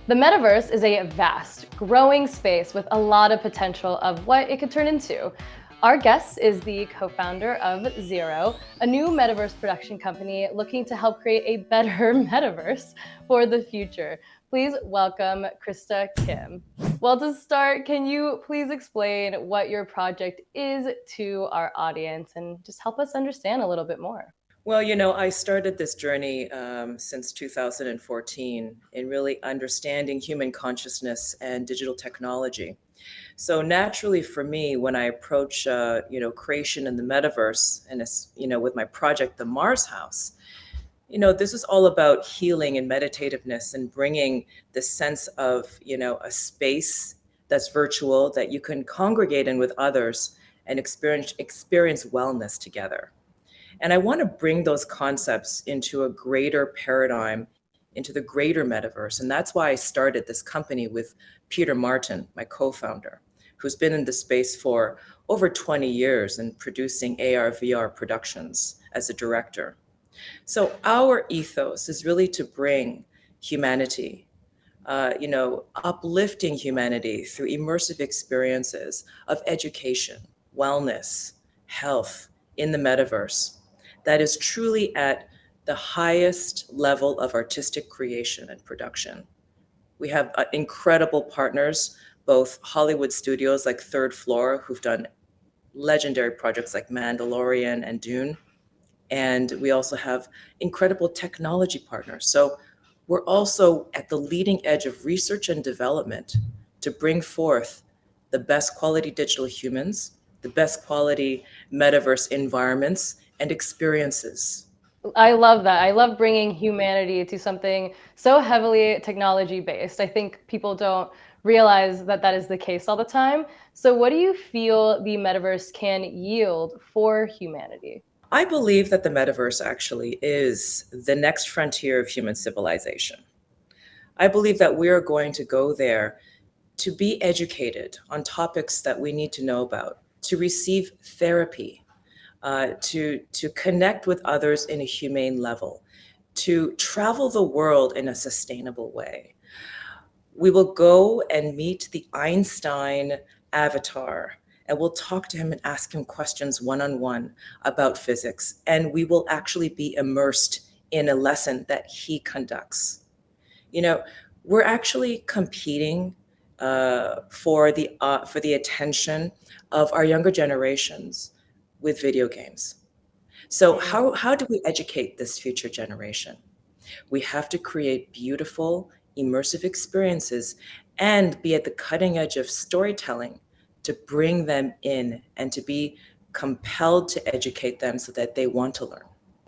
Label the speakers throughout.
Speaker 1: The metaverse is a vast, growing space with a lot of potential of what it could turn into. Our guest is the co-founder of Zero, a new metaverse production company looking to help create a better metaverse for the future. Please welcome Krista Kim. Well, to start, can you please explain what your project is to our audience and just help us understand a little bit more?
Speaker 2: Well, I started this journey since 2014 in really understanding human consciousness and digital technology. So naturally, for me, when I approach, creation in the metaverse, and with my project, the Mars House, this is all about healing and meditativeness and bringing the sense of, a space that's virtual that you can congregate in with others and experience wellness together. And I want to bring those concepts into a greater paradigm, into the greater metaverse. And that's why I started this company with Peter Martin, my co-founder, who's been in the space for over 20 years and producing AR, VR productions as a director. So our ethos is really to bring humanity, uplifting humanity through immersive experiences of education, wellness, health in the metaverse that is truly at the highest level of artistic creation and production. We have incredible partners, both Hollywood studios like Third Floor, who've done legendary projects like Mandalorian and Dune. And we also have incredible technology partners. So we're also at the leading edge of research and development to bring forth the best quality digital humans, the best quality metaverse environments and experiences.
Speaker 1: I love that. I love bringing humanity to something so heavily technology based. I think people don't realize that that is the case all the time. So, what do you feel the metaverse can yield for humanity?
Speaker 2: I believe that the metaverse actually is the next frontier of human civilization. I believe that we are going to go there to be educated on topics that we need to know about, to receive therapy, to connect with others in a humane level, to travel the world in a sustainable way. We will go and meet the Einstein avatar, and we'll talk to him and ask him questions one-on-one about physics. And we will actually be immersed in a lesson that he conducts. We're actually competing for the attention of our younger generations with video games. So how do we educate this future generation? We have to create beautiful, immersive experiences and be at the cutting edge of storytelling to bring them in and to be compelled to educate them so that they want to learn.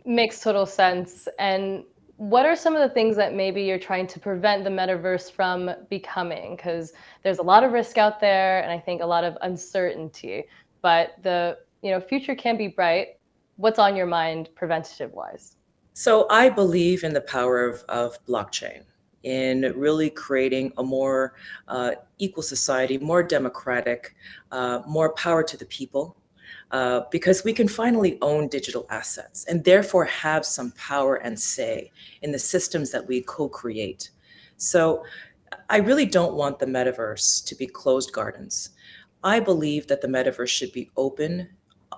Speaker 1: Makes total sense. And what are some of the things that maybe you're trying to prevent the metaverse from becoming? Because there's a lot of risk out there, and I think a lot of uncertainty. But the future can be bright. What's on your mind preventative wise?
Speaker 2: So I believe in the power of blockchain, in really creating a more equal society, more democratic, more power to the people, because we can finally own digital assets and therefore have some power and say in the systems that we co-create. So I really don't want the metaverse to be closed gardens. I believe that the metaverse should be open,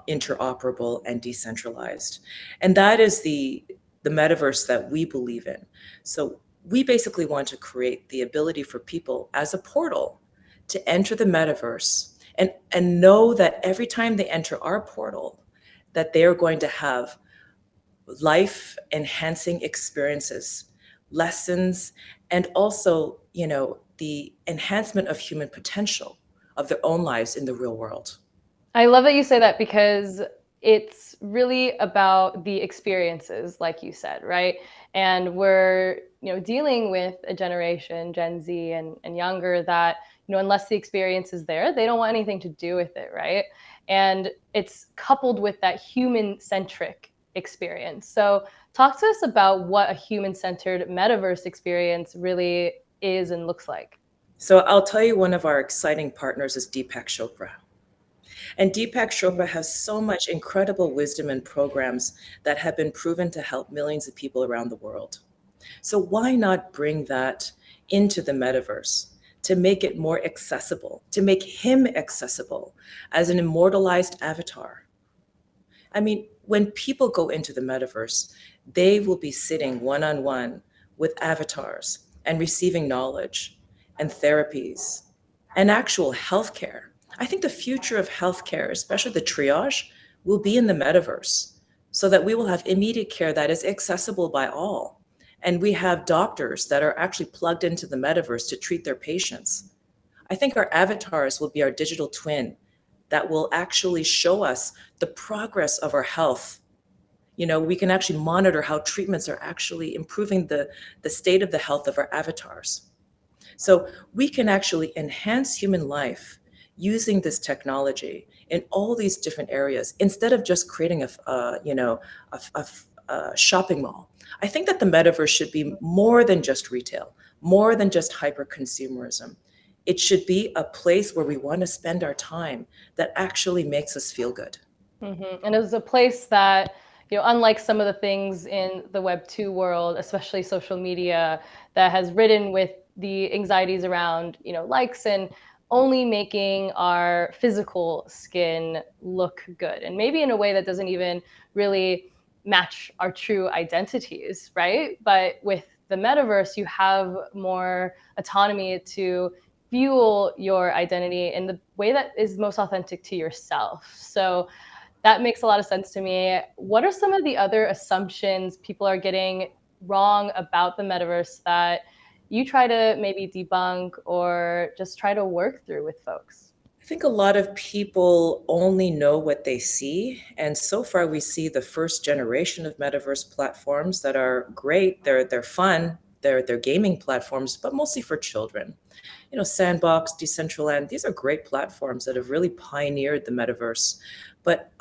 Speaker 2: interoperable, and decentralized. And that is the metaverse that we believe in. So we basically want to create the ability for people as a portal to enter the metaverse and know that every time they enter our portal, that they are going to have life enhancing experiences, lessons, and also, the enhancement of human potential of their own lives in the real world.
Speaker 1: I love that you say that because it's really about the experiences, like you said, right? And we're, dealing with a generation, Gen Z and younger, that, unless the experience is there, they don't want anything to do with it, right? And it's coupled with that human-centric experience. So talk to us about what a human-centered metaverse experience really is and looks like.
Speaker 2: So I'll tell you, one of our exciting partners is Deepak Chopra. And Deepak Chopra has so much incredible wisdom and programs that have been proven to help millions of people around the world. So why not bring that into the metaverse, to make it more accessible, to make him accessible as an immortalized avatar. I mean, when people go into the metaverse, they will be sitting one on one with avatars and receiving knowledge and therapies and actual healthcare. I think the future of healthcare, especially the triage, will be in the metaverse so that we will have immediate care that is accessible by all. And we have doctors that are actually plugged into the metaverse to treat their patients. I think our avatars will be our digital twin that will actually show us the progress of our health. You know, we can actually monitor how treatments are actually improving the state of the health of our avatars. So we can actually enhance human life using this technology in all these different areas instead of just creating a shopping mall. I think that the metaverse should be more than just retail, more than just hyper consumerism. It should be a place where we want to spend our time that actually makes us feel good.
Speaker 1: And it was a place that, unlike some of the things in the Web 2 world, especially social media, that has ridden with the anxieties around, likes and only making our physical skin look good. And maybe in a way that doesn't even really match our true identities, right? But with the metaverse, you have more autonomy to fuel your identity in the way that is most authentic to yourself. So that makes a lot of sense to me. What are some of the other assumptions people are getting wrong about the metaverse that you try to maybe debunk or just try to work through with folks?
Speaker 2: I think a lot of people only know what they see. And so far, we see the first generation of metaverse platforms that are great. They're fun. They're gaming platforms, but mostly for children. You know, Sandbox, Decentraland, these are great platforms that have really pioneered the metaverse. But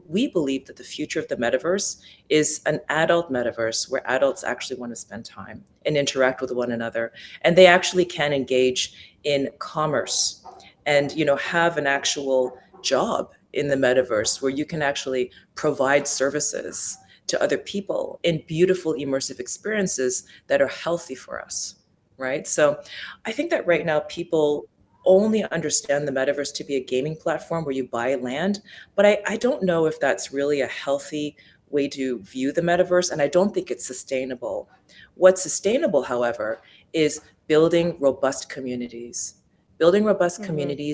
Speaker 2: we believe that the future of the metaverse is an adult metaverse where adults actually want to spend time and interact with one another. And they actually can engage in commerce and, you know, have an actual job in the metaverse where you can actually provide services to other people in beautiful immersive experiences that are healthy for us, right? So I think that right now people only understand the metaverse to be a gaming platform where you buy land, but I don't know if that's really a healthy way to view the metaverse, and I don't think it's sustainable. What's sustainable, however, is building robust
Speaker 1: Hmm.
Speaker 2: communities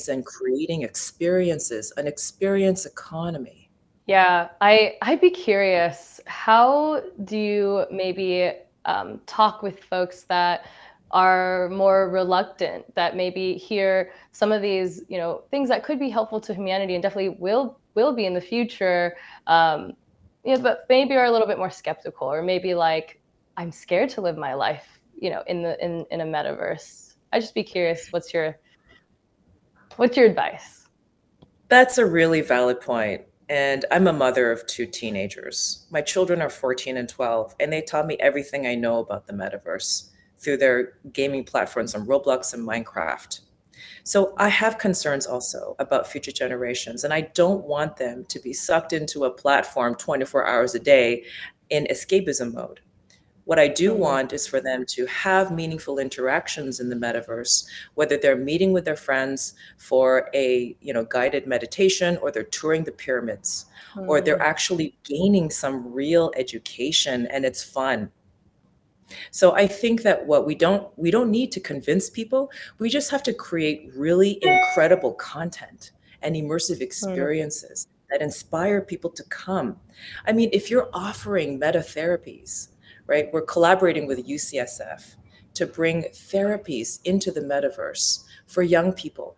Speaker 2: and creating experiences, an experience economy.
Speaker 1: Yeah, I'd be curious. How do you maybe talk with folks that are more reluctant, that maybe hear some of these, things that could be helpful to humanity and definitely will be in the future, um, but maybe are a little bit more skeptical, or maybe like, I'm scared to live my life, in a metaverse. I'd just be curious. What's your advice?
Speaker 2: That's a really valid point. And I'm a mother of two teenagers. My children are 14 and 12, and they taught me everything I know about the metaverse through their gaming platforms on Roblox and Minecraft. So I have concerns also about future generations, and I don't want them to be sucked into a platform 24 hours a day in escapism mode. What I do
Speaker 1: Hmm.
Speaker 2: want is for them to have meaningful interactions in the metaverse, whether they're meeting with their friends for a, you know, guided meditation, or they're touring the pyramids, or they're
Speaker 1: Hmm.
Speaker 2: actually gaining some real education and it's fun. So I think that what we don't need to convince people. We just have to create really incredible content and immersive
Speaker 1: Hmm.
Speaker 2: experiences that inspire people to come. I mean, if you're offering meta therapies, right? We're collaborating with UCSF to bring therapies into the metaverse for young people.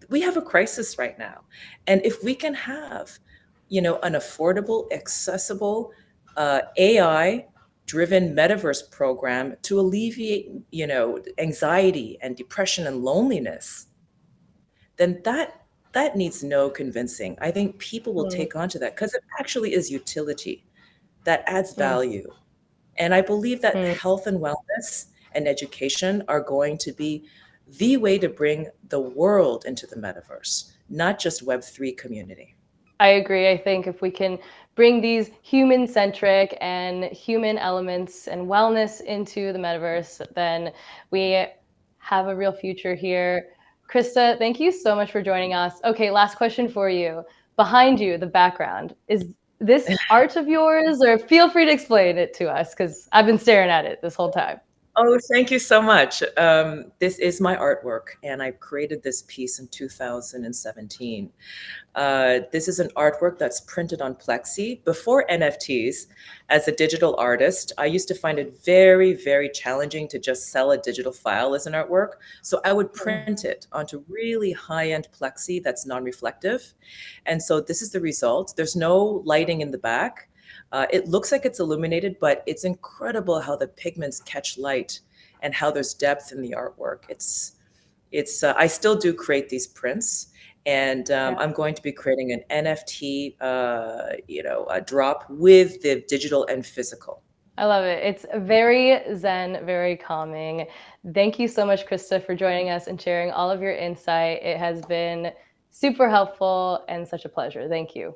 Speaker 2: We have a crisis right now. And if we can have, you know, an affordable, accessible, AI driven metaverse program to alleviate, you know, anxiety and depression and loneliness, then that needs no convincing. I think people will
Speaker 1: Hmm.
Speaker 2: take on to that because it actually is utility that adds
Speaker 1: Hmm.
Speaker 2: value. And I believe that
Speaker 1: Hmm.
Speaker 2: health and wellness and education are going to be the way to bring the world into the metaverse, not just Web3 community.
Speaker 1: I agree. I think if we can bring these human centric and human elements and wellness into the metaverse, then we have a real future here. Krista, thank you so much for joining us. Okay, last question for you. Behind you, the background, is this art of yours, or feel free to explain it to us because I've been staring at it this whole time.
Speaker 2: Oh, thank you so much. This is my artwork, and I created this piece in 2017. This is an artwork that's printed on Plexi. Before NFTs, as a digital artist, I used to find it very, very challenging to just sell a digital file as an artwork. So I would print it onto really high-end Plexi that's non-reflective. And so this is the result. There's no lighting in the back. It looks like it's illuminated, but it's incredible how the pigments catch light and how there's depth in the artwork. I still do create these prints, and I'm going to be creating an NFT, a drop with the digital and physical.
Speaker 1: I love it. It's very zen, very calming. Thank you so much, Krista, for joining us and sharing all of your insight. It has been super helpful and such a pleasure. Thank you.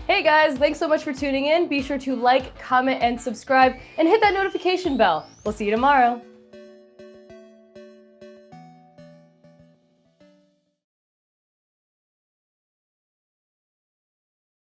Speaker 1: Hey guys, thanks so much for tuning in. Be sure to like, comment, and subscribe, and hit that notification bell. We'll see you tomorrow.